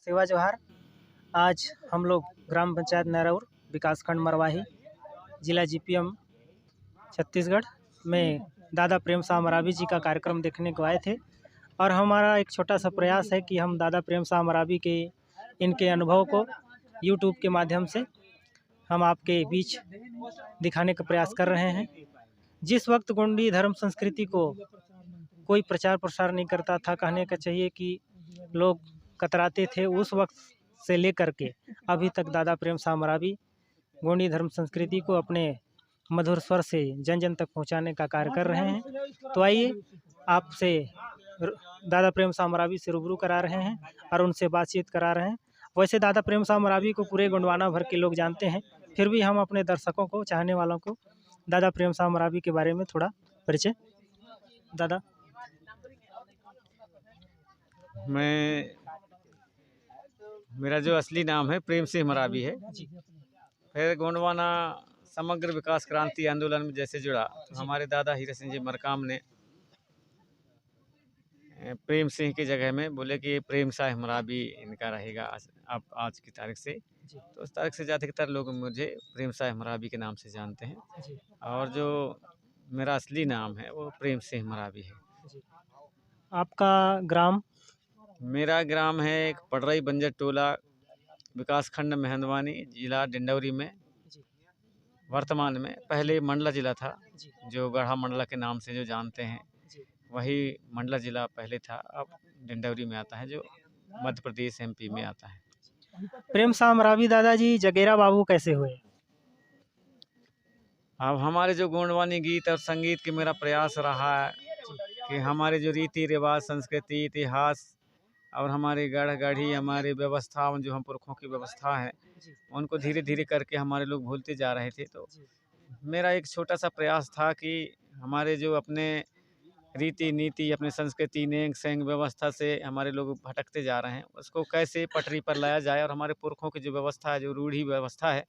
सेवा जोहार। आज हम लोग ग्राम पंचायत नरौर, विकासखंड मरवाही, जिला जीपीएम छत्तीसगढ़ में दादा प्रेम साह मरावी जी का कार्यक्रम देखने को आए थे। और हमारा एक छोटा सा प्रयास है कि हम दादा प्रेम साह मरावी के इनके अनुभव को यूट्यूब के माध्यम से हम आपके बीच दिखाने का प्रयास कर रहे हैं। जिस वक्त गोंडी धर्म संस्कृति को कोई प्रचार प्रसार नहीं करता था, कहने का चाहिए कि लोग कतराते थे, उस वक्त से लेकर के अभी तक दादा प्रेम साह मरावी गोंडी धर्म संस्कृति को अपने मधुर स्वर से जन जन तक पहुंचाने का कार्य कर रहे हैं। तो आइए आपसे दादा प्रेम साह मरावी से रूबरू करा रहे हैं और उनसे बातचीत करा रहे हैं। वैसे दादा प्रेम साह मरावी को पूरे गोंडवाना भर के लोग जानते हैं, फिर भी हम अपने दर्शकों को, चाहने वालों को दादा प्रेम साह मरावी के बारे में थोड़ा परिचय। दादा, मेरा जो असली नाम है प्रेम सिंह मरावी है। फिर गोंडवाना समग्र विकास क्रांति आंदोलन में जैसे जुड़ा तो हमारे दादा हीरा सिंह जी मरकाम ने प्रेम सिंह की जगह में बोले कि प्रेम साह मरावी इनका रहेगा अब आज की तारीख से। तो उस तारीख से ज़्यादातर लोग मुझे प्रेम साह मरावी के नाम से जानते हैं और जो मेरा असली नाम है वो प्रेम सिंह मरावी है। आपका ग्राम? मेरा ग्राम है एक पडरई बंजर टोला, विकासखंड मेहंदवानी, जिला डिंडौरी में। वर्तमान में पहले मंडला जिला था, जो गढ़ा मंडला के नाम से जो जानते हैं, वही मंडला जिला पहले था, अब डिंडौरी में आता है, जो मध्य प्रदेश एमपी में आता है। प्रेम साह मरावी दादाजी जगेरा बाबू कैसे हुए? अब हमारे जो गोंडवानी गीत और संगीत के मेरा प्रयास रहा है कि हमारे जो रीति रिवाज, संस्कृति, इतिहास और हमारे गढ़ गढ़ी, हमारी व्यवस्था, जो हम पुरखों की व्यवस्था है, उनको धीरे धीरे करके हमारे लोग भूलते जा रहे थे। तो मेरा एक छोटा सा प्रयास था कि हमारे जो अपने रीति नीति, अपने संस्कृति, नेंग सेंग व्यवस्था से हमारे लोग भटकते जा रहे हैं, उसको कैसे पटरी पर लाया जाए और हमारे पुरखों की जो व्यवस्था है, जो रूढ़ी व्यवस्था है,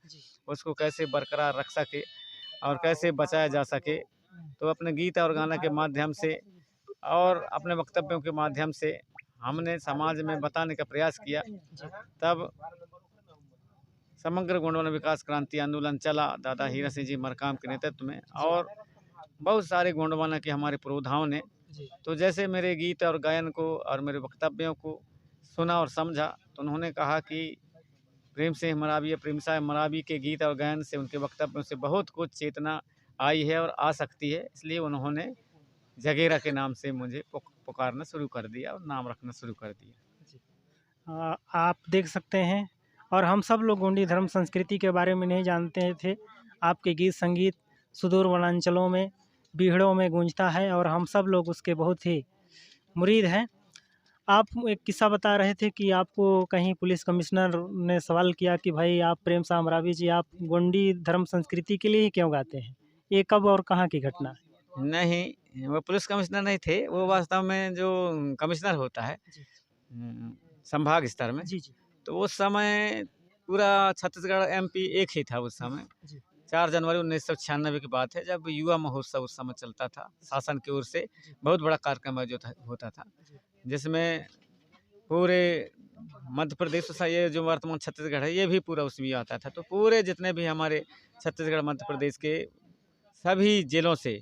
उसको कैसे बरकरार रख सके और कैसे बचाया जा सके। तो अपने गीत और गाना के माध्यम से और अपने वक्तव्यों के माध्यम से हमने समाज में बताने का प्रयास किया। तब समग्र गोंडवाना विकास क्रांति आंदोलन चला दादा हीरा सिंह जी मरकाम के नेतृत्व में, और बहुत सारे गोंडवाना के हमारे पुरोधाओं ने तो जैसे मेरे गीत और गायन को और मेरे वक्तव्यों को सुना और समझा, तो उन्होंने कहा कि प्रेम सिंह मरावी, प्रेम साह मरावी के गीत और गायन से, उनके वक्तव्यों से बहुत कुछ चेतना आई है और आ सकती है। इसलिए उन्होंने जगेरा के नाम से मुझे पुकारना शुरू कर दिया और नाम रखना शुरू कर दिया। आप देख सकते हैं, और हम सब लोग गोंडी धर्म संस्कृति के बारे में नहीं जानते थे। आपके गीत संगीत सुदूर वनांचलों में, बीहड़ों में गूंजता है और हम सब लोग उसके बहुत ही मुरीद हैं। आप एक किस्सा बता रहे थे कि आपको कहीं पुलिस कमिश्नर ने सवाल किया कि भाई आप प्रेम साह मरावी जी, आप गोंडी धर्म संस्कृति के लिए ही क्यों गाते हैं? ये कब और कहाँ की घटना है? नहीं, वो पुलिस कमिश्नर नहीं थे, वो वास्तव में जो कमिश्नर होता है संभाग स्तर में, तो उस समय पूरा छत्तीसगढ़ एमपी एक ही था उस समय। 4 जनवरी 1996 की बात है, जब युवा महोत्सव उस समय चलता था। शासन की ओर से बहुत बड़ा कार्यक्रम आयोजित होता था, जिसमें पूरे मध्य प्रदेश, ये जो वर्तमान छत्तीसगढ़ है, ये भी पूरा उसमें आता था। तो पूरे जितने भी हमारे छत्तीसगढ़ मध्य प्रदेश के सभी जिलों से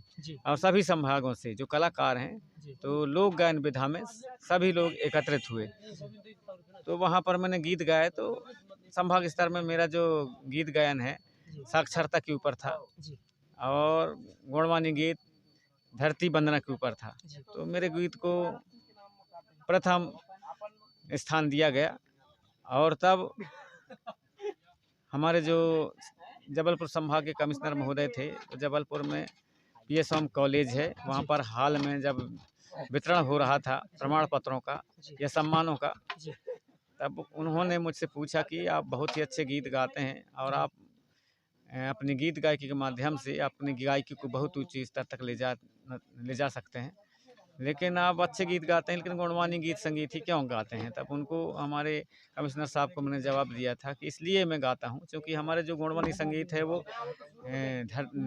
और सभी संभागों से जो कलाकार हैं, तो लोक गायन विधा में सभी लोग एकत्रित हुए। तो वहाँ पर मैंने गीत गाए। तो संभाग स्तर में मेरा जो गीत गायन है साक्षरता के ऊपर था और गोंडवानी गीत धरती वंदना के ऊपर था। तो मेरे गीत को प्रथम स्थान दिया गया। और तब हमारे जो जबलपुर संभाग के कमिश्नर महोदय थे, तो जबलपुर में पीएसएम कॉलेज है, वहाँ पर हाल में जब वितरण हो रहा था प्रमाण पत्रों का या सम्मानों का, तब उन्होंने मुझसे पूछा कि आप बहुत ही अच्छे गीत गाते हैं और आप अपनी गीत गायकी के माध्यम से अपनी गायकी को बहुत ऊंचे स्तर तक ले जा सकते हैं, लेकिन आप अच्छे गीत गाते हैं, लेकिन गोंडवानी गीत संगीत ही क्यों गाते हैं? तब उनको, हमारे कमिश्नर साहब को मैंने जवाब दिया था कि इसलिए मैं गाता हूं, क्योंकि हमारे जो गोंडवानी संगीत है वो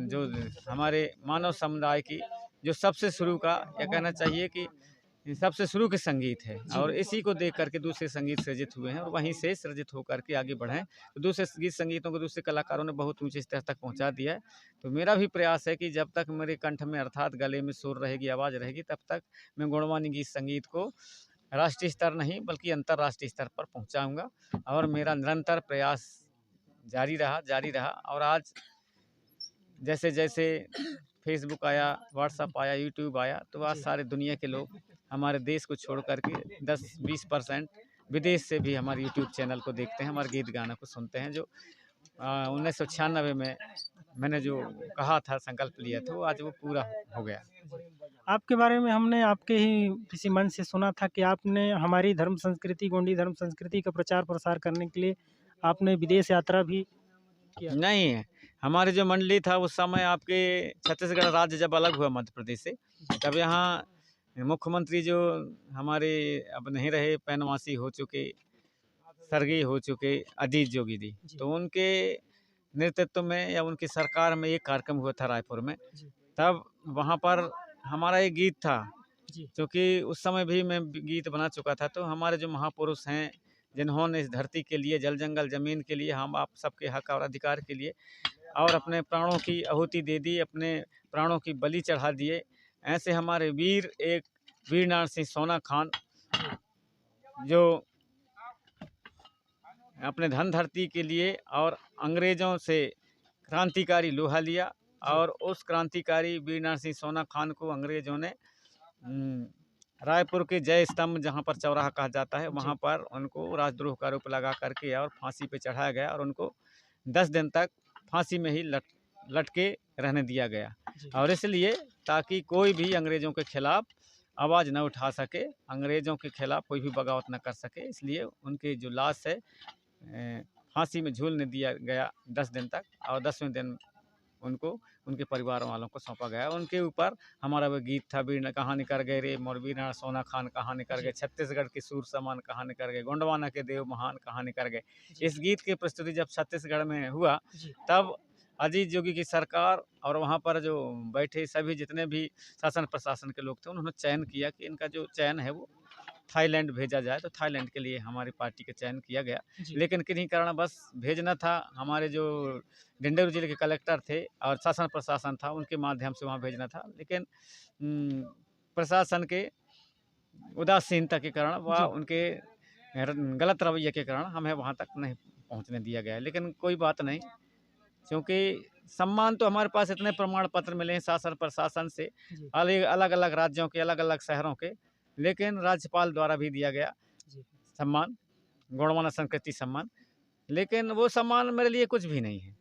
जो हमारे मानव समुदाय की जो सबसे शुरू का, या कहना चाहिए कि सबसे शुरू के संगीत है और इसी को देख करके दूसरे संगीत सृजित हुए हैं और वहीं से सृजित होकर के आगे बढ़े। तो दूसरे गीत संगीतों को दूसरे कलाकारों ने बहुत ऊंचे स्तर तक पहुंचा दिया है। तो मेरा भी प्रयास है कि जब तक मेरे कंठ में अर्थात गले में सुर रहेगी, आवाज़ रहेगी, तब तक मैं गुणवाणी गीत संगीत को राष्ट्रीय स्तर नहीं बल्कि अंतर्राष्ट्रीय स्तर पर पहुँचाऊँगा और मेरा निरंतर प्रयास जारी रहा और आज जैसे जैसे फेसबुक आया, व्हाट्सअप आया, यूट्यूब आया, तो आज सारे दुनिया के लोग हमारे देश को छोड़ करके 10-20% विदेश से भी हमारे यूट्यूब चैनल को देखते हैं, हमारे गीत गानों को सुनते हैं। जो 1996 में मैंने जो कहा था, संकल्प लिया था, वो आज वो पूरा हो गया। आपके बारे में हमने आपके ही किसी मंच से सुना था कि आपने हमारी धर्म संस्कृति, गोंडी धर्म संस्कृति का प्रचार प्रसार करने के लिए आपने विदेश यात्रा भी किया। नहीं है, हमारे जो मंडली था उस समय आपके छत्तीसगढ़ राज्य जब अलग हुआ मध्य प्रदेश से, तब यहाँ मुख्यमंत्री जो हमारे अब नहीं रहे, पैनवासी हो चुके, स्वर्गीय हो चुके अजीत जोगी जी, तो उनके नेतृत्व में या उनकी सरकार में एक कार्यक्रम हुआ था रायपुर में। तब वहाँ पर हमारा एक गीत था, क्योंकि उस समय भी मैं गीत बना चुका था। तो हमारे जो महापुरुष हैं जिन्होंने इस धरती के लिए, जल जंगल ज़मीन के लिए, हम आप सबके हक और अधिकार के लिए और अपने प्राणों की आहुति दे दी, अपने प्राणों की बलि चढ़ा दिए, ऐसे हमारे वीर, एक वीर नारायण सिंह सोना खान जो अपने धन धरती के लिए और अंग्रेज़ों से क्रांतिकारी लोहा लिया और उस क्रांतिकारी वीर नारायण सिंह सोना खान को अंग्रेज़ों ने रायपुर के जय स्तंभ, जहाँ पर चौराहा कहा जाता है, वहाँ पर उनको राजद्रोह का आरोप लगा करके और फांसी पे चढ़ाया गया और उनको 10 दिन तक फांसी में ही लटके रहने दिया गया। और इसलिए ताकि कोई भी अंग्रेज़ों के खिलाफ आवाज़ न उठा सके, अंग्रेज़ों के खिलाफ कोई भी बगावत न कर सके, इसलिए उनकी जो लाश है फांसी में झूलने दिया गया 10 दिन तक और 10वें दिन उनको उनके परिवार वालों को सौंपा गया। उनके ऊपर हमारा वो गीत था, वीर कहाँ निकर गए रे मोर वीर नारायण सोना खान, कहाँ निकर गए छत्तीसगढ़ के सूर समान, कहाँ निकर गए गोंडवाना के देव महान, कहाँ निकर गए। इस गीत की प्रस्तुति जब छत्तीसगढ़ में हुआ, तब अजीत जोगी की सरकार और वहाँ पर जो बैठे सभी जितने भी शासन प्रशासन के लोग थे, उन्होंने चयन किया कि इनका जो चयन है वो थाईलैंड भेजा जाए। तो थाईलैंड के लिए हमारी पार्टी का चयन किया गया, लेकिन किन्हीं कारण बस भेजना था। हमारे जो डिंडौरी जिले के कलेक्टर थे और शासन प्रशासन था, उनके माध्यम से वहाँ भेजना था, लेकिन प्रशासन के उदासीनता के कारण व उनके गलत रवैये के कारण हमें वहाँ तक नहीं पहुँचने दिया गया। लेकिन कोई बात नहीं, क्योंकि सम्मान तो हमारे पास इतने प्रमाण पत्र मिले हैं शासन प्रशासन से, अलग अलग राज्यों के, अलग अलग शहरों के, लेकिन राज्यपाल द्वारा भी दिया गया सम्मान, गौरवाना संस्कृति सम्मान, लेकिन वो सम्मान मेरे लिए कुछ भी नहीं है।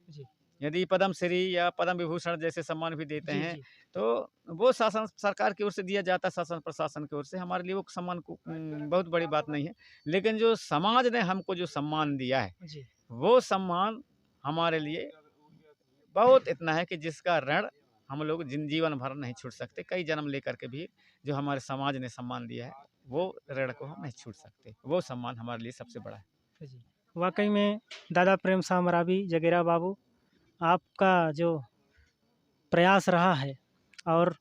यदि पद्म श्री या पद्म विभूषण जैसे सम्मान भी देते हैं तो वो शासन सरकार की ओर से दिया जाता है, शासन प्रशासन की ओर से, हमारे लिए वो सम्मान को बहुत बड़ी बात नहीं है। लेकिन जो समाज ने हमको जो सम्मान दिया है, वो सम्मान हमारे लिए बहुत इतना है कि जिसका ऋण हम लोग जीवन भर नहीं छूट सकते। कई जन्म लेकर के भी जो हमारे समाज ने सम्मान दिया है, वो ऋण को हम नहीं छूट सकते। वो सम्मान हमारे लिए सबसे बड़ा है। वाकई में दादा प्रेम साह मरावी जगेरा बाबू, आपका जो प्रयास रहा है और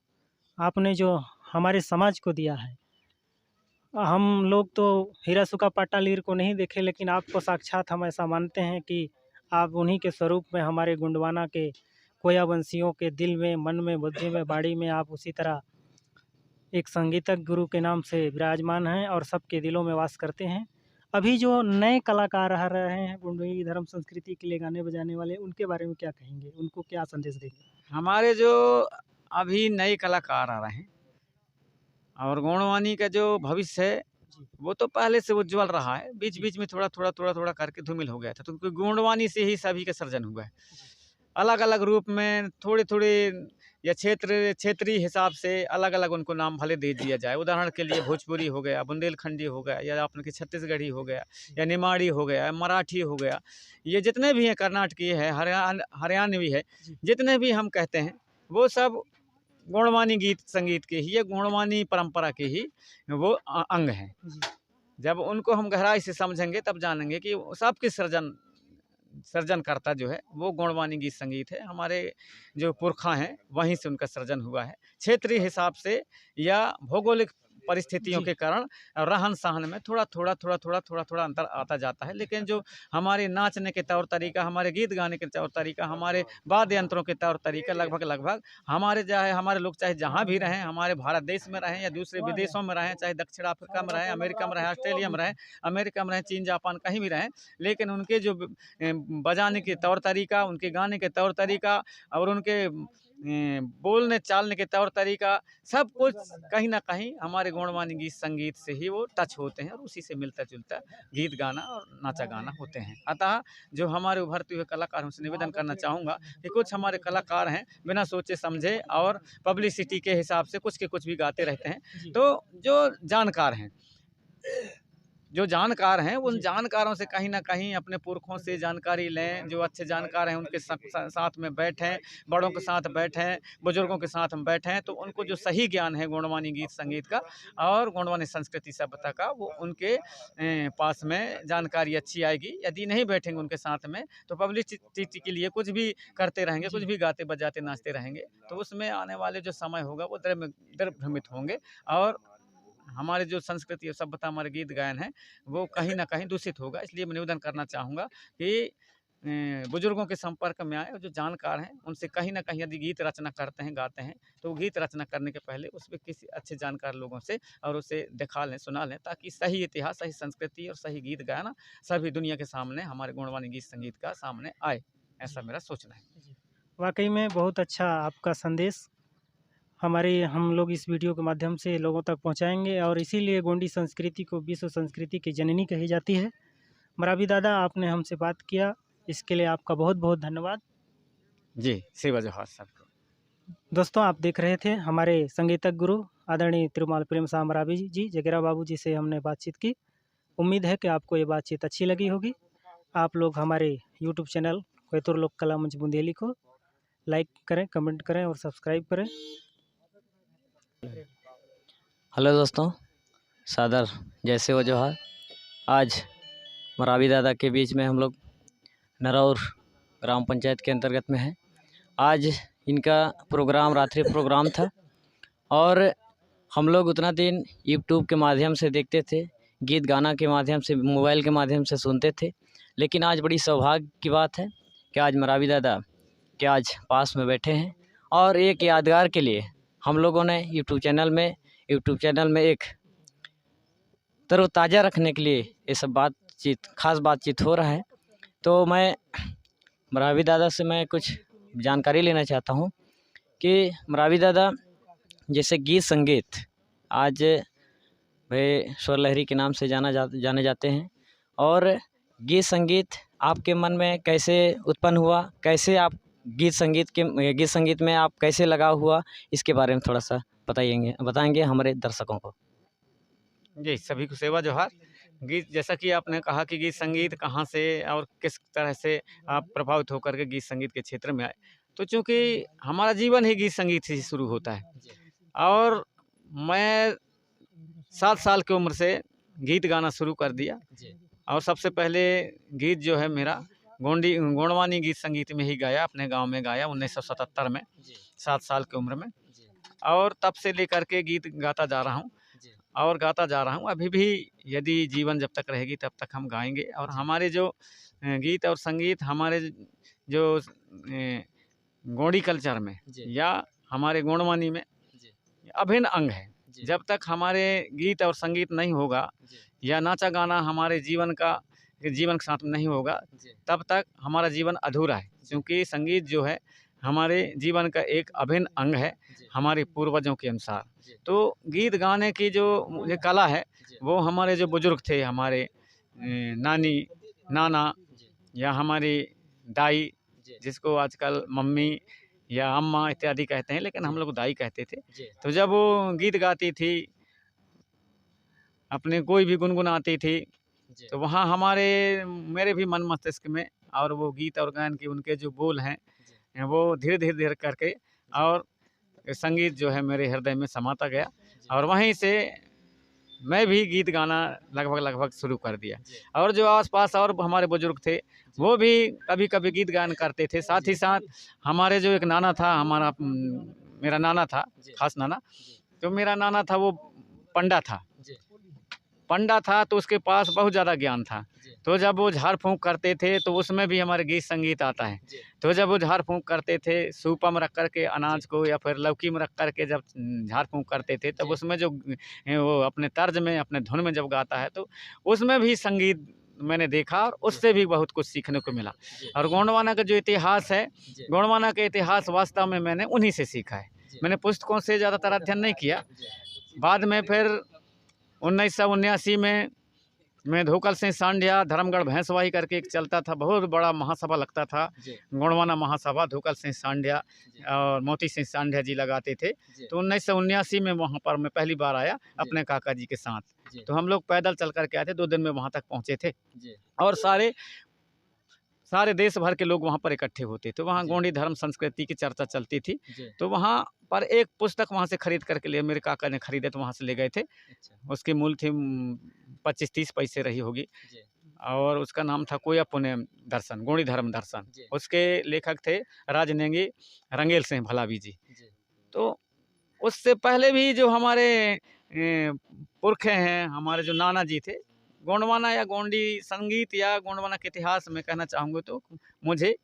आपने जो हमारे समाज को दिया है, हम लोग तो हीरा सुका पाटालीर को नहीं देखे, लेकिन आपको साक्षात हम ऐसा मानते हैं कि आप उन्हीं के स्वरूप में हमारे गोंडवाना के कोयावंशियों के दिल में, मन में, बुद्धि में, बाड़ी में आप उसी तरह एक संगीतज्ञ गुरु के नाम से विराजमान हैं और सबके दिलों में वास करते हैं। अभी जो नए कलाकार आ रहे हैं गोंडी धर्म संस्कृति के लिए गाने बजाने वाले, उनके बारे में क्या कहेंगे? उनको क्या संदेश देंगे? हमारे जो अभी नए कलाकार आ रहे हैं और गोंडवानी का जो भविष्य है, वो तो पहले से उज्ज्वल रहा है। बीच बीच में थोड़ा करके धूमिल हो गया था, तो गोंडवानी से ही सभी का सर्जन हुआ है। अलग अलग रूप में थोड़े या क्षेत्रीय हिसाब से अलग अलग उनको नाम भले दे दिया जाए। उदाहरण के लिए भोजपुरी हो गया, बुंदेलखंडी हो गया, या अपने छत्तीसगढ़ी हो गया, या निमाड़ी हो गया, मराठी हो गया, ये जितने भी हैं, कर्नाटकी है, हरियाणवी है, जितने भी हम कहते हैं, वो सब गोंडवानी गीत संगीत के ही या गोंडवानी परंपरा के ही वो अंग हैं। जब उनको हम गहराई से समझेंगे तब जानेंगे कि सबके सृजनकर्ता जो है वो गोंडवानी गीत संगीत है। हमारे जो पुरखा हैं वहीं से उनका सृजन हुआ है। क्षेत्रीय हिसाब से या भौगोलिक परिस्थितियों जी। के कारण रहन सहन में थोड़ा अंतर आता जाता है। लेकिन जो हमारे नाचने के तौर तरीका, हमारे गीत गाने के तौर तरीका, हमारे वाद्य यंत्रों के तौर तरीका लगभग हमारे चाहे हमारे लोग चाहे जहाँ भी रहें, हमारे भारत देश में रहें या दूसरे विदेशों में रहें, चाहे दक्षिण अफ्रीका में रहें, अमेरिका में रहें, ऑस्ट्रेलिया में रहें, अमेरिका में रहें, चीन जापान कहीं भी रहें, लेकिन उनके जो बजाने के तौर तरीका, उनके गाने के तौर तरीका और उनके बोलने चालने के तौर तरीका, सब कुछ कहीं न कहीं हमारे गौड़वानी गीत संगीत से ही वो टच होते हैं और उसी से मिलता-जुलता गीत गाना और नाचा गाना होते हैं। अतः जो हमारे उभरते हुए कलाकार हैं, उनसे निवेदन करना चाहूँगा कि कुछ हमारे कलाकार हैं, बिना सोचे समझे और पब्लिसिटी के हिसाब से कुछ के कुछ भी गाते रहते हैं। जी। तो जो जानकार हैं, उन जानकारों से कहीं न कहीं अपने पुरखों से जानकारी लें, जो अच्छे जानकार हैं उनके साथ में बैठें, बड़ों के साथ बैठें, बुजुर्गों के साथ में बैठें, तो उनको जो सही ज्ञान है गौड़वानी गीत संगीत का और गौड़वानी संस्कृति सभ्यता का, वो उनके पास में जानकारी अच्छी आएगी। यदि नहीं बैठेंगे उनके साथ में, तो पब्लिसिटी के लिए कुछ भी करते रहेंगे, कुछ भी गाते बजाते नाचते रहेंगे, तो उसमें आने वाले जो समय होगा वो दिग्भ्रमित होंगे और हमारे जो संस्कृति और सभ्यता, हमारे गीत गायन है, वो कहीं न कहीं दूषित होगा। इसलिए मैं निवेदन करना चाहूँगा कि बुजुर्गों के संपर्क में आएँ और जो जानकार हैं, उनसे कहीं न कहीं यदि गीत रचना करते हैं, गाते हैं, तो गीत रचना करने के पहले उसपे किसी अच्छे जानकार लोगों से और उसे दिखा लें, सुना लें, ताकि सही इतिहास, सही संस्कृति और सही गीत गाना सभी दुनिया के सामने हमारे गौड़वानी गीत संगीत का सामने आए। ऐसा मेरा सोचना है। वाक़ई में बहुत अच्छा आपका संदेश हम लोग इस वीडियो के माध्यम से लोगों तक पहुंचाएंगे और इसीलिए गोंडी संस्कृति को विश्व संस्कृति की जननी कही जाती है। मरावी दादा, आपने हमसे बात किया, इसके लिए आपका बहुत-बहुत धन्यवाद। जी, सेवा जोहार सबको। दोस्तों, आप देख रहे थे हमारे संगीतज्ञ गुरु आदरणीय तिरुमाल प्रेम साह मरावी जी, जगेरा बाबू जी से हमने बातचीत की। उम्मीद है कि आपको ये बातचीत अच्छी लगी होगी। आप लोग हमारे यूट्यूब चैनल कोयतुर लोक कला मंच बुंदेली को लाइक करें, कमेंट करें और सब्सक्राइब करें। हेलो दोस्तों, सादर जय सेवा जोहार। आज मरावी दादा के बीच में हम लोग नरौर ग्राम पंचायत के अंतर्गत में हैं। आज इनका प्रोग्राम रात्रि प्रोग्राम था और हम लोग उतना दिन यूट्यूब के माध्यम से देखते थे, गीत गाना के माध्यम से, मोबाइल के माध्यम से सुनते थे। लेकिन आज बड़ी सौभाग्य की बात है कि आज मरावी दादा के आज पास में बैठे हैं और एक यादगार के लिए हम लोगों ने यूट्यूब चैनल में एक तरोताज़ा रखने के लिए ये सब खास बातचीत हो रहा है। तो मैं मरावी दादा से मैं कुछ जानकारी लेना चाहता हूँ कि मरावी दादा जैसे गीत संगीत आज भाई स्वर लहरी के नाम से जाने जाते हैं, और गीत संगीत आपके मन में कैसे उत्पन्न हुआ, कैसे आप गीत संगीत में आप कैसे लगाव हुआ, इसके बारे में थोड़ा सा बताएंगे हमारे दर्शकों को। जी, सभी को सेवा जोहार। गीत, जैसा कि आपने कहा कि गीत संगीत कहाँ से और किस तरह से आप प्रभावित होकर के गीत संगीत के क्षेत्र में आए, तो चूँकि हमारा जीवन ही गीत संगीत से ही शुरू होता है और मैं 7 साल की उम्र से गीत गाना शुरू कर दिया और सबसे पहले गीत जो है मेरा गौड़वानी गीत संगीत में ही गाया, अपने गांव में गाया 1977 में, 7 साल की उम्र में, और तब से लेकर के गीत गाता जा रहा हूँ और गाता जा रहा हूँ। अभी भी यदि जीवन जब तक रहेगी तब तक हम गाएंगे और हमारे जो गीत और संगीत हमारे जो गौड़ी कल्चर में या हमारे गौड़वानी में अभिन्न अंग है। जब तक हमारे गीत और संगीत नहीं होगा या नाचा गाना हमारे जीवन के साथ नहीं होगा, तब तक हमारा जीवन अधूरा है, क्योंकि संगीत जो है हमारे जीवन का एक अभिन्न अंग है हमारे पूर्वजों के अनुसार। तो गीत गाने की जो ये कला है वो हमारे जो बुजुर्ग थे, हमारे नानी, नाना या हमारी दाई, जिसको आजकल मम्मी या अम्मा इत्यादि कहते हैं, लेकिन हम लोग दाई कहते थे। तो जब वो गीत गाती थी, अपने कोई भी गुनगुनाती थी, तो वहाँ मेरे भी मन मस्तिष्क में और वो गीत और गायन के उनके जो बोल हैं वो धीरे करके और संगीत जो है मेरे हृदय में समाता गया और वहीं से मैं भी गीत गाना लगभग शुरू कर दिया। और जो आसपास और हमारे बुजुर्ग थे वो भी कभी कभी गीत गायन करते थे। साथ ही साथ हमारे जो एक नाना था, मेरा नाना था, खास नाना, तो मेरा नाना था वो पंडा था। पंडा था तो उसके पास बहुत ज़्यादा ज्ञान था। तो जब वो झाड़ फूँक करते थे तो उसमें भी हमारे गीत संगीत आता है। तो जब वो झाड़ फूँक करते थे सूपा में रख कर के अनाज को या फिर लौकी में रख कर के जब झाड़ फूँक करते थे तब उसमें जो वो अपने तर्ज में अपने धुन में जब गाता है तो उसमें भी संगीत मैंने देखा और उससे भी बहुत कुछ सीखने को मिला। और गोंडवाना का जो इतिहास है, गोंडवाना का इतिहास वास्तव में मैंने उन्हीं से सीखा है। मैंने पुस्तकों से ज़्यादातर अध्ययन नहीं किया। बाद में फिर 1979 में मैं धोकल से सांडिया धर्मगढ़ भैंसवाही करके एक चलता था, बहुत बड़ा महासभा लगता था, गोंडवाना महासभा। धोकल से सांडिया और मोती से सांडिया जी लगाते थे। तो 1979 में वहाँ पर मैं पहली बार आया अपने काका जी के साथ। तो हम लोग पैदल चल कर के आए थे, 2 दिन में वहाँ तक पहुँचे थे। और सारे देश भर के लोग वहाँ पर इकट्ठे होते। तो वहाँ गोंडी धर्म संस्कृति की चर्चा चलती थी। तो वहाँ पर एक पुस्तक वहाँ से खरीद करके लिए मेरे काका ने खरीदे, तो वहाँ से ले गए थे। उसकी मूल्य थी 25-30 पैसे रही होगी। और उसका नाम था कोया पुण्य दर्शन, गोंडी धर्म दर्शन। उसके लेखक थे राजनेंगी रंगेल सिंह भलावी जी। तो उससे पहले भी जो हमारे पुरखे हैं, हमारे जो नाना जी थे, गोंडवाना या गोंडी संगीत या गोंडवाना के इतिहास में कहना चाहूँगा तो मुझे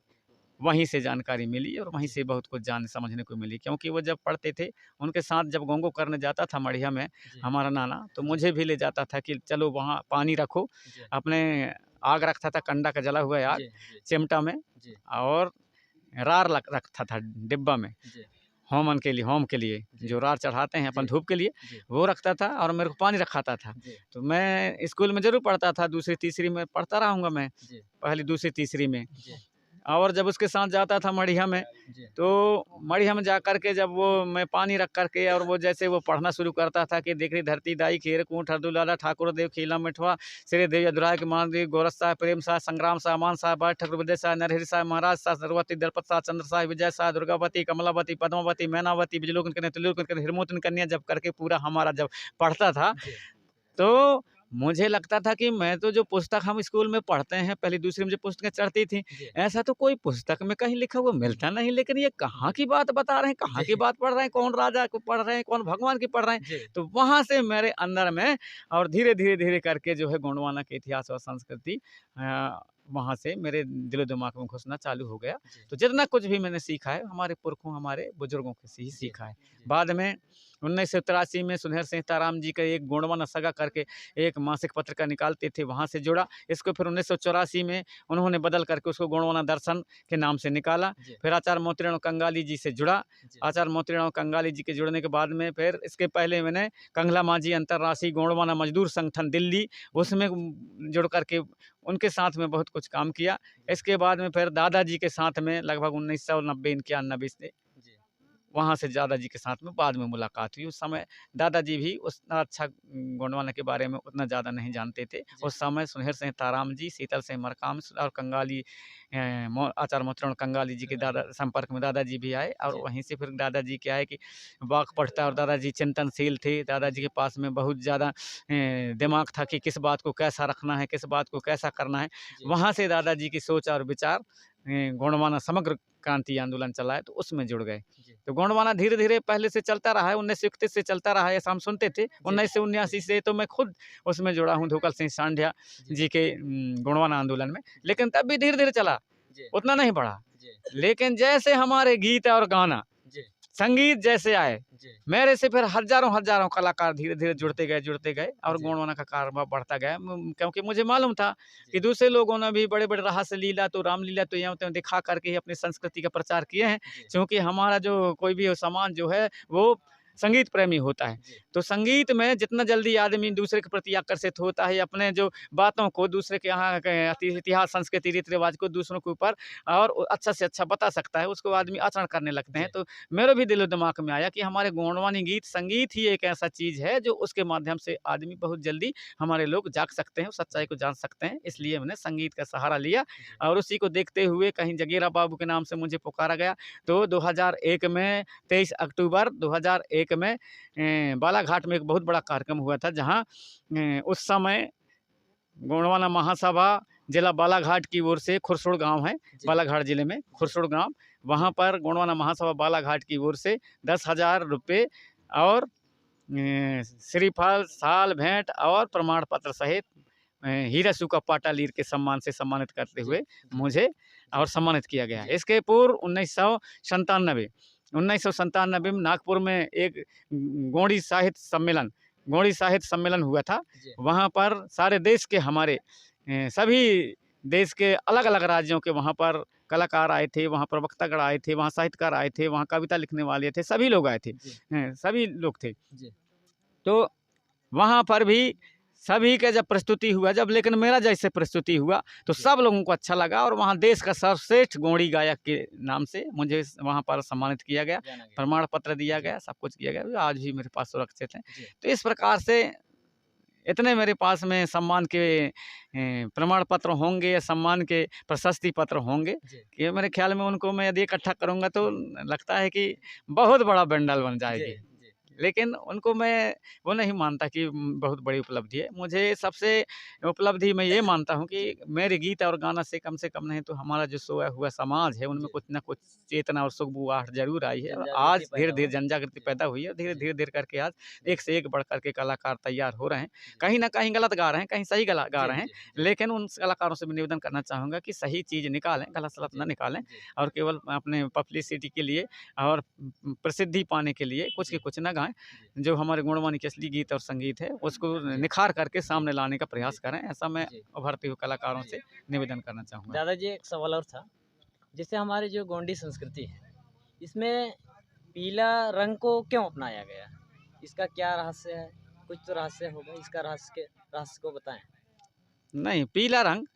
वहीं से जानकारी मिली और वहीं से बहुत कुछ जान समझने को मिली। क्योंकि वो जब पढ़ते थे, उनके साथ जब गोंगो करने जाता था मढ़िया में हमारा नाना, तो मुझे भी ले जाता था कि चलो वहाँ पानी रखो, अपने आग रखता था, कंडा का जला हुआ आग चिमटा में, और रार रखता था डिब्बा में होम के लिए जो रार चढ़ाते हैं अपन धूप के लिए, वो रखता था और मेरे को पानी रखाता था। तो मैं स्कूल में ज़रूर पढ़ता था, 2री 3री में पढ़ता रहूँगा मैं, पहली 2री 3री में। और जब उसके साथ जाता था मढ़िया में, तो मढ़िया में जा कर के जब वो मैं पानी रख कर के और वो जैसे वो पढ़ना शुरू करता था कि देख रही धरती दाई खेर कूट हरदुलाला ठाकुर देव खीला मिठवा श्री देव यदुराय के मान देव गोरस साह प्रेम साह संग्राम साह मान साह बाट ठाकुर विजय साह नरहरि साह महाराज साह सरस्वती दलपत साह चंद्र साह विजय साह दुर्गावती कमलावती पद्मावती मैनावती बिजलोकन कन्या त्रिलोकन कन्या हिरमोतन कन्या जब करके पूरा हमारा जब पढ़ता था, तो मुझे लगता था कि मैं तो जो पुस्तक हम स्कूल में पढ़ते हैं, पहली 2री में जो पुस्तकें चढ़ती थी, ऐसा तो कोई पुस्तक में कहीं लिखा हुआ मिलता नहीं। लेकिन ये कहाँ की बात बता रहे हैं, कहाँ की बात पढ़ रहे हैं, कौन राजा को पढ़ रहे हैं, कौन भगवान की पढ़ रहे हैं। तो वहाँ से मेरे अंदर में और धीरे करके जो है गोंडवाना के इतिहास और संस्कृति वहाँ से मेरे दिलो दिमाग में घुसना चालू हो गया। तो जितना कुछ भी मैंने सीखा है हमारे पुरखों, हमारे बुजुर्गों से ही सीखा है। बाद में 1983 में सुनहर सिंह ताराम जी का एक गोंडवाना सगा करके एक मासिक पत्रिका निकालते थे, वहाँ से जुड़ा। इसको फिर 1984 में उन्होंने बदल करके उसको गोंडवाना दर्शन के नाम से निकाला। फिर आचार्य मोतीराम कंगाली जी से जुड़ा। आचार्य मोतीराम कंगाली जी के जुड़ने के बाद में फिर इसके पहले मैंने कंगला माझी अंतर्राष्ट्रीय गोंडवाना मजदूर संगठन दिल्ली, उसमें जुड़ करके उनके साथ में बहुत कुछ काम किया। इसके बाद में फिर दादाजी के साथ में लगभग 1990-91 से वहाँ से दादाजी के साथ में बाद में मुलाकात हुई। उस समय दादाजी भी उतना अच्छा गोंडवाना के बारे में उतना ज़्यादा नहीं जानते थे। उस समय सुनहर सिंह ताराम जी, शीतल सिंह मरकाम और कंगाली आचार्य मोतीराम कंगाली जी के संपर्क में दादाजी भी आए। और वहीं से फिर दादाजी क्या है कि वाक पढ़ता और दादाजी चिंतनशील थे। दादाजी के पास में बहुत ज़्यादा दिमाग था कि किस बात को कैसा रखना है, किस बात को कैसा करना है। वहाँ से दादाजी की सोच और विचार गोंडवाना समग्र क्रांति आंदोलन चला है, तो उसमें जुड़ गए। तो गोंडवाना धीरे पहले से चलता रहा है, 1931 से चलता रहा है, ऐसा हम सुनते थे। 1979 से तो मैं खुद उसमें जुड़ा हूँ धोकल सिंह सांडिया जी के गोंडवाना आंदोलन में। लेकिन तब भी धीरे चला, उतना नहीं बढ़ा। लेकिन जैसे हमारे गीत और गाना संगीत जैसे आए, मेरे से फिर हजारों कलाकार धीरे जुड़ते गए और गोंडवाना का कारोबार बढ़ता गया। क्योंकि मुझे मालूम था कि दूसरे लोगों ने भी बड़े रहस्य लीला तो रामलीला तो यहाँ दिखा करके ही अपनी संस्कृति का प्रचार किए हैं। क्योंकि हमारा जो कोई भी समाज जो है वो संगीत प्रेमी होता है। तो संगीत में जितना जल्दी आदमी दूसरे के प्रति आकर्षित होता है, अपने जो बातों को दूसरे के यहाँ इतिहास संस्कृति रीति रिवाज को दूसरों के ऊपर और अच्छा से अच्छा बता सकता है, उसको आदमी आचरण करने लगते हैं। तो मेरे भी दिलो दिमाग में आया कि हमारे गोंडवानी गीत संगीत ही एक ऐसा चीज़ है जो उसके माध्यम से आदमी बहुत जल्दी हमारे लोग जाग सकते हैं, सच्चाई को जान सकते हैं। इसलिए मैंने संगीत का सहारा लिया और उसी को देखते हुए कहीं जगीरा बाबू के नाम से मुझे पुकारा गया। तो 2001 में 23 अक्टूबर 2001 में बालाघाट में एक बहुत बड़ा कार्यक्रम हुआ था, जहां उस समय गोंडवाना महासभा जिला बालाघाट की ओर से, खुरसुड़ गांव है बालाघाट जिले में, खुरसुड़ गांव, वहां पर गोंडवाना महासभा बालाघाट की ओर से 10,000 रुपये और श्रीफल, साल भेंट और प्रमाण पत्र सहित हीरा सूखा पाटा लीर के सम्मान से सम्मानित करते हुए मुझे और सम्मानित किया गया। इसके पूर्व 1997 में नागपुर में एक गोंडी साहित्य सम्मेलन हुआ था। वहाँ पर सारे देश के हमारे सभी देश के अलग अलग राज्यों के वहाँ पर कलाकार आए थे, वहाँ पर वक्तागण आए थे, वहाँ साहित्यकार आए थे, वहाँ कविता लिखने वाले थे, सभी लोग आए थे, सभी लोग थे। तो वहाँ पर भी सभी का जब प्रस्तुति हुआ, लेकिन मेरा जैसे प्रस्तुति हुआ तो सब लोगों को अच्छा लगा और वहाँ देश का सर्वश्रेष्ठ गोंडी गायक के नाम से मुझे वहाँ पर सम्मानित किया गया, प्रमाण पत्र दिया गया, सब कुछ किया गया, आज भी मेरे पास सुरक्षित हैं। तो इस प्रकार से इतने मेरे पास में सम्मान के प्रमाण पत्र होंगे या सम्मान के प्रशस्ति पत्र होंगे कि मेरे ख्याल में उनको मैं यदि इकट्ठा करूँगा तो लगता है कि बहुत बड़ा बंडल बन जाएगी। लेकिन उनको मैं वो नहीं मानता कि बहुत बड़ी उपलब्धि है। मुझे सबसे उपलब्धि मैं ये मानता हूँ कि मेरे गीत और गाना से कम नहीं तो हमारा जो सोया हुआ समाज है उनमें कुछ ना कुछ चेतना और सुगबुगाहट जरूर आई है। और आज धीरे धीरे जनजागृति पैदा हुई है, धीरे धीरे करके आज एक से एक बढ़ करके कलाकार तैयार हो रहे हैं। कहीं ना कहीं गलत गा रहे हैं, कहीं सही गा रहे हैं, लेकिन उन कलाकारों से भी निवेदन करना चाहूँगा कि सही चीज़ निकालें, गलत सलत न निकालें और केवल अपने पब्लिसिटी के लिए और प्रसिद्धि पाने के लिए कुछ की कुछ न गाएं। जो हमारे गुणवानी के असली गीत और संगीत है उसको निखार करके सामने लाने का प्रयास करें, ऐसा मैं उभरते हुए कलाकारों से निवेदन करना चाहूँगा। दादाजी एक सवाल और था, जैसे हमारी जो गोंडी संस्कृति है इसमें पीला रंग को क्यों अपनाया गया, इसका क्या रहस्य है? कुछ तो रहस्य होगा, इसका रहस्य को बताएं। नहीं, पीला रंग,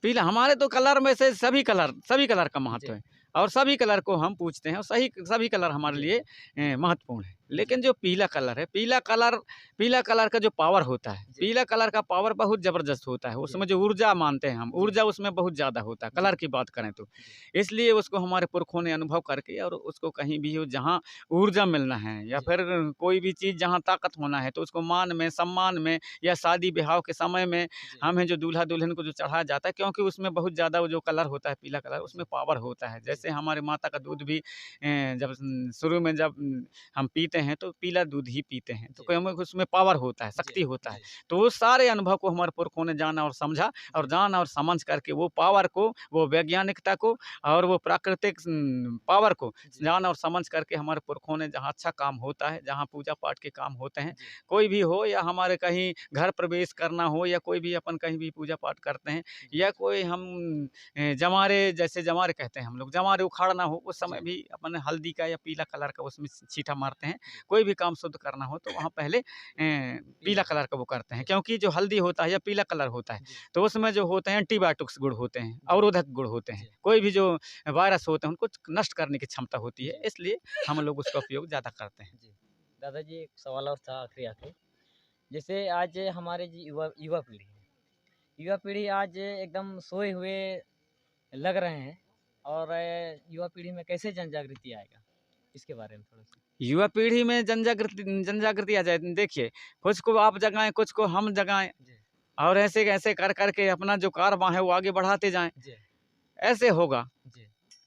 पीला हमारे तो कलर में से सभी कलर का महत्व है और सभी कलर को हम पूछते हैं और सभी कलर हमारे लिए महत्वपूर्ण है। लेकिन जो पीला कलर है, पीला कलर का जो पावर होता है, पीला कलर का पावर बहुत ज़बरदस्त होता है। उसमें जो ऊर्जा मानते हैं हम, ऊर्जा उसमें बहुत ज़्यादा होता है कलर की बात करें तो। इसलिए उसको हमारे पुरखों ने अनुभव करके और उसको कहीं भी हो जहाँ ऊर्जा मिलना है या फिर कोई भी चीज़ जहाँ ताकत होना है तो उसको मान में, सम्मान में या शादी ब्याह के समय में हमें जो दूल्हा दुल्हन को जो चढ़ाया जाता है, क्योंकि उसमें बहुत ज़्यादा वो जो कलर होता है पीला कलर, उसमें पावर होता है। जैसे हमारे माता का दूध भी जब शुरू में जब हम पीते हैं तो पीला दूध ही पीते हैं, तो हमें उसमें पावर होता है, शक्ति होता है। तो वो सारे अनुभव को हमारे पुरखों ने जाना और समझा और जान और समझ करके वो पावर को, वो वैज्ञानिकता को और वो प्राकृतिक पावर को जान और समझ करके हमारे पुरखों ने जहाँ अच्छा काम होता है, जहाँ पूजा पाठ के काम होते हैं, कोई भी हो या हमारे कहीं घर प्रवेश करना हो या कोई भी अपन कहीं भी पूजा पाठ करते हैं या कोई हम जमारे, जैसे जमारे कहते हैं हम लोग, जमारे उखाड़ना हो उस समय भी अपन हल्दी का या पीला कलर का उसमें छींटा मारते हैं। कोई भी काम शुद्ध करना हो तो वहाँ पहले पीला कलर का वो करते हैं, क्योंकि जो हल्दी होता है या पीला कलर होता है तो उसमें जो होते हैं एंटीबायोटिक्स गुण होते हैं, अवरोधक गुण होते हैं, कोई भी जो वायरस होते हैं उनको नष्ट करने की क्षमता होती है, इसलिए हम लोग उसका उपयोग ज़्यादा करते हैं। दादाजी एक सवाल और था आखिरी, जैसे आज हमारे युवा पीढ़ी आज एकदम सोए हुए लग रहे हैं और युवा पीढ़ी में कैसे जन जागृति आएगा, इसके बारे में थोड़ा सा। युवा पीढ़ी में जन जागृति आ जाए, देखिए कुछ को आप जगाएं, कुछ को हम जगाएं और ऐसे कर करके अपना जो कारवां है वो आगे बढ़ाते जाएं, ऐसे होगा।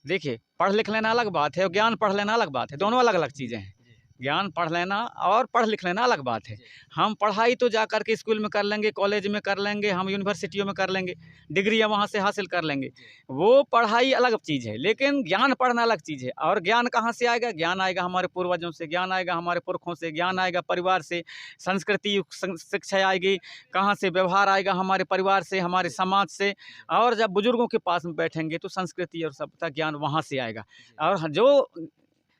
देखिए पढ़ लिख लेना अलग बात है और ज्ञान पढ़ लेना अलग बात है, दोनों अलग अलग चीज़ें हैं। ज्ञान पढ़ लेना और पढ़ लिख लेना अलग बात है। हम पढ़ाई तो जा कर के स्कूल में कर लेंगे, कॉलेज में कर लेंगे, हम यूनिवर्सिटियों में कर लेंगे, डिग्रियाँ वहाँ से हासिल कर लेंगे, वो पढ़ाई अलग चीज़ है। लेकिन ज्ञान पढ़ना अलग चीज़ है। और ज्ञान कहाँ से आएगा? ज्ञान आएगा हमारे पूर्वजों से, ज्ञान आएगा हमारे पुरखों से, ज्ञान आएगा परिवार से, संस्कृति शिक्षा आएगी कहाँ से? व्यवहार आएगा हमारे परिवार से, हमारे समाज से। और जब बुजुर्गों के पास में बैठेंगे तो संस्कृति और सभ्यता ज्ञान वहाँ से आएगा। और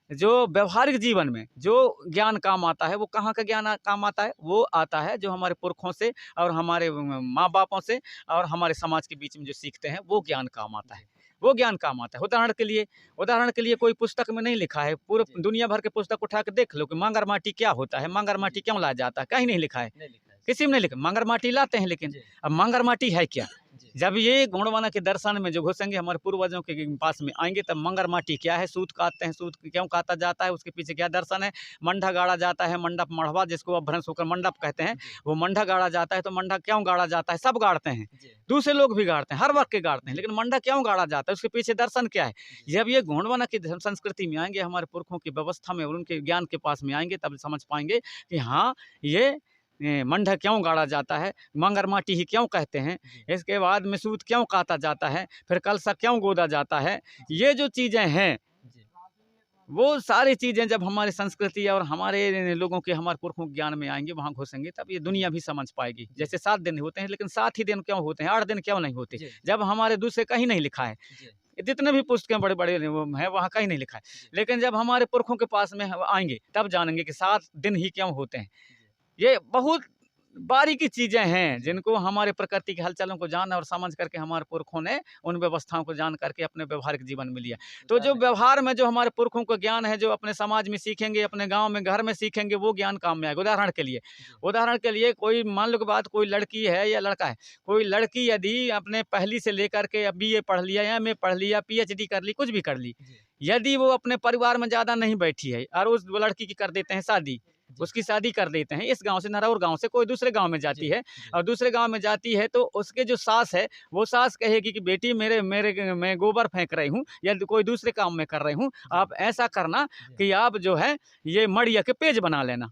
जो व्यवहारिक जीवन में जो ज्ञान काम आता है वो कहाँ का ज्ञान काम आता है? वो आता है जो हमारे पुरखों से और हमारे माँ बापों से और हमारे समाज के बीच में जो सीखते हैं वो ज्ञान काम आता है, वो ज्ञान काम आता है। उदाहरण के लिए कोई पुस्तक में नहीं लिखा है, पूरे दुनिया भर के पुस्तक उठा के देख लो कि मांगर माटी क्या होता है, मांगर माटी क्यों लाया जाता है, कहीं नहीं लिखा है, किसी में नहीं लिखा। मांगर माटी लाते हैं, लेकिन अब मांगर माटी है क्या? जब ये गोंडवाना के दर्शन में जो घुसेंगे, हमारे पूर्वजों के पास में आएंगे, तब मंगर माटी क्या है, सूत काटते हैं, सूत क्यों काटा जाता है, उसके पीछे क्या दर्शन है। मंडा गाड़ा जाता है, मंडप मढ़वा जिसको अपभ्रंश होकर मंडप कहते हैं, वो मंडा गाड़ा जाता है। तो मंडा क्यों गाड़ा जाता है, सब गाड़ते हैं, दूसरे लोग भी गाड़ते हैं, हर वर्ग के गाड़ते हैं, लेकिन मंडा क्यों गाड़ा जाता है, उसके पीछे दर्शन क्या है। जब ये गोंडवाना की संस्कृति में आएंगे, हमारे पुरखों की व्यवस्था में और उनके ज्ञान के पास में आएंगे, तब समझ पाएंगे कि हाँ, ये मंडा क्यों गाड़ा जाता है, मंगर माटी ही क्यों कहते हैं, इसके बाद में सूत क्यों काटा जाता है, फिर कलसा क्यों गोदा जाता है। ये जो चीज़ें हैं, वो सारी चीज़ें जब हमारी संस्कृति और हमारे लोगों के, हमारे पुरखों के ज्ञान में आएंगे, वहाँ घुसेंगे, तब ये दुनिया भी समझ पाएगी। जैसे 7 दिन होते हैं, लेकिन 7 ही दिन क्यों होते हैं, 8 दिन क्यों नहीं होते, जब हमारे दूसरे कहीं नहीं लिखा है। जितने भी पुस्तकें बड़े बड़े हैं वहाँ कहीं नहीं लिखा है, लेकिन जब हमारे पुरखों के पास में आएंगे, तब जानेंगे कि 7 दिन ही क्यों होते हैं। ये बहुत बारीकी चीज़ें हैं, जिनको हमारे प्रकृति के हलचलों को जान और समझ करके हमारे पुरखों ने उन व्यवस्थाओं को जान करके अपने व्यवहारिक जीवन में लिया। तो जो व्यवहार में जो हमारे पुरखों का ज्ञान है, जो अपने समाज में सीखेंगे, अपने गांव में, घर में सीखेंगे, वो ज्ञान काम में आएगा। उदाहरण के लिए कोई, मान लो कि बात, कोई लड़की है या लड़का है, कोई लड़की यदि अपने पहली से लेकर के BA पढ़ लिया, MA पढ़ लिया, PhD कर ली, कुछ भी कर ली, यदि वो अपने परिवार में ज़्यादा नहीं बैठी है और उस लड़की की कर देते हैं शादी, उसकी शादी कर देते हैं, इस गांव से, नरौर गांव से कोई दूसरे गांव में जाती है, और दूसरे गांव में जाती है, तो उसके जो सास है, वो सास कहेगी कि बेटी मैं गोबर फेंक रही हूँ या कोई दूसरे काम में कर रही हूँ, आप ऐसा करना कि आप जो है ये मड़िया के पेज बना लेना।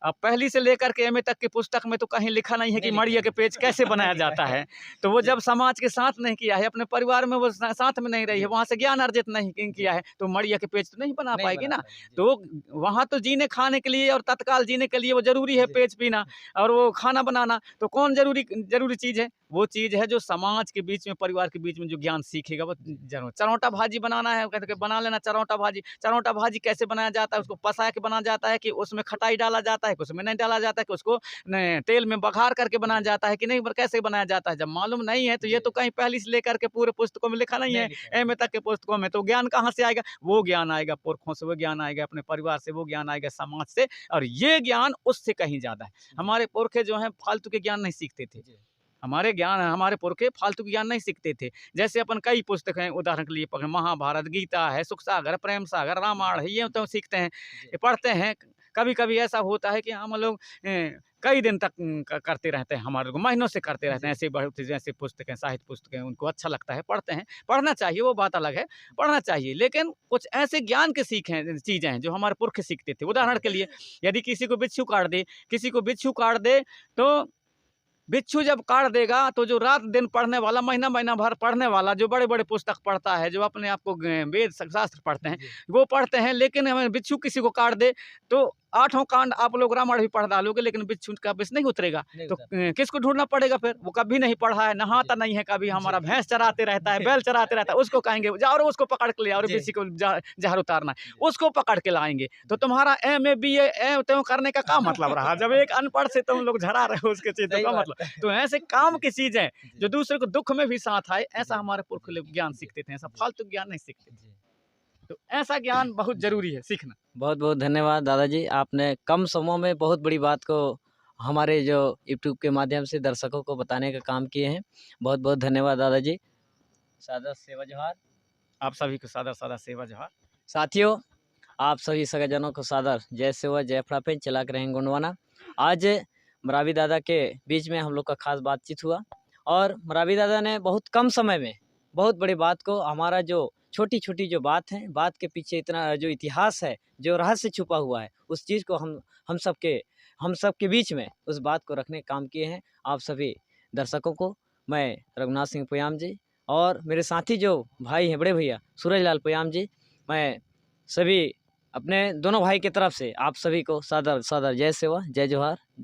अब पहली से लेकर के MA तक की पुस्तक में तो कहीं लिखा नहीं है कि मड़िया के पेज कैसे बनाया जाता है। तो वो जब समाज के साथ नहीं किया है, अपने परिवार में वो साथ में नहीं रही है, वहाँ से ज्ञान अर्जित नहीं किया है, तो मड़िया के पेज तो नहीं बना पाएगी ना। तो वहाँ तो जीने खाने के लिए और तत्काल जीने के लिए वो जरूरी है पेज पीना और वो खाना बनाना। तो कौन जरूरी चीज़ है, वो चीज़ है जो समाज के बीच में, परिवार के बीच में जो ज्ञान सीखेगा वो जरूर। चरौंटा भाजी बनाना है, कहते बना लेना चरौंटा भाजी कैसे बनाया जाता है, उसको पसा के बनाया जाता है कि उसमें खटाई डाला जाता है, कि उसमें नहीं डाला जाता है, कि उसको तेल में बघार करके बनाया जाता है कि नहीं, कैसे बनाया जाता है। जब मालूम नहीं है, तो ये तो कहीं पहली से लेकर के पूरे पुस्तकों में लिखा नहीं है, MA तक के पुस्तकों में, तो ज्ञान कहाँ से आएगा। वो ज्ञान आएगा पुरखों से, वो ज्ञान आएगा अपने परिवार से, वो ज्ञान आएगा समाज से, और ये ज्ञान उससे कहीं ज़्यादा है। हमारे पुरखे जो हैं फालतू के ज्ञान नहीं सीखते थे, हमारे पुरखे फालतू के ज्ञान नहीं सीखते थे। जैसे अपन कई पुस्तक हैं, उदाहरण के लिए महाभारत, गीता है, सुख सागर, प्रेम सागर, रामायण है, ये तो सीखते हैं, पढ़ते हैं। कभी कभी ऐसा होता है कि हम लोग कई दिन तक करते रहते हैं, हमारे को महीनों से करते रहते हैं। ऐसे बहुत जैसे पुस्तकें, साहित्य पुस्तकें, उनको अच्छा लगता है, पढ़ते हैं, पढ़ना चाहिए, वो बात अलग है, पढ़ना चाहिए। लेकिन कुछ ऐसे ज्ञान के चीज़ें हैं जो हमारे पुरखे सीखते थे। उदाहरण के लिए, यदि किसी को बिच्छू काट दे, तो बिच्छू जब काट देगा, तो जो रात दिन पढ़ने वाला, महीना भर पढ़ने वाला, जो बड़े बड़े पुस्तक पढ़ता है, जो अपने आप को वेद शास्त्र पढ़ते हैं, वो पढ़ते हैं, लेकिन हमें बिच्छू किसी को काट दे, तो 8 कांड आप लोग रामायण भी पढ़ डालोगे, लेकिन बिच्छू का विष नहीं उतरेगा, तो किसको ढूंढना पड़ेगा फिर। वो कभी नहीं पढ़ा है, नहाता नहीं है, कभी हमारा भैंस चराते रहता है, बैल चराते रहता है, उसको कहेंगे जाओ उसको पकड़ के ले आओ, किसी को जहर उतारना है, उसको पकड़ के लाएंगे। तो तुम्हारा MA BA तो करने का क्या मतलब रहा, जब एक अनपढ़ से तुम लोग झरा रहे हो उसके चीज़ों का मतलब। तो ऐसे काम की चीज़ें जो दूसरे को दुख में भी साथ आए, ऐसा हमारे पुरख लोग ज्ञान सीखते थे, ऐसा फालतू ज्ञान नहीं सीखते थे। तो ऐसा ज्ञान बहुत जरूरी है सीखना। बहुत बहुत धन्यवाद दादाजी, आपने कम समय में बहुत बड़ी बात को हमारे जो यूट्यूब के माध्यम से दर्शकों को बताने का काम किए हैं। बहुत बहुत धन्यवाद दादाजी। सादर सेवा जोहार। आप सभी को सादर सेवा जोहार। साथियों, आप सभी सगाजनों को सादर जय सेवा जय फ्रापेन चला कर रहेंगे गोंडवाना। आज मरावी दादा के बीच में हम लोग का खास बातचीत हुआ, और मरावी दादा ने बहुत कम समय में बहुत बड़ी बात को, हमारा जो छोटी छोटी जो बात है, बात के पीछे इतना जो इतिहास है, जो रहस्य छुपा हुआ है, उस चीज़ को हम सबके बीच में उस बात को रखने का काम किए हैं। आप सभी दर्शकों को मैं रघुनाथ सिंह पोयाम जी और मेरे साथी जो भाई हैं, बड़े भैया सूरज लाल पोयाम जी, मैं सभी अपने दोनों भाई की तरफ से आप सभी को सादर जय सेवा जय जोहार।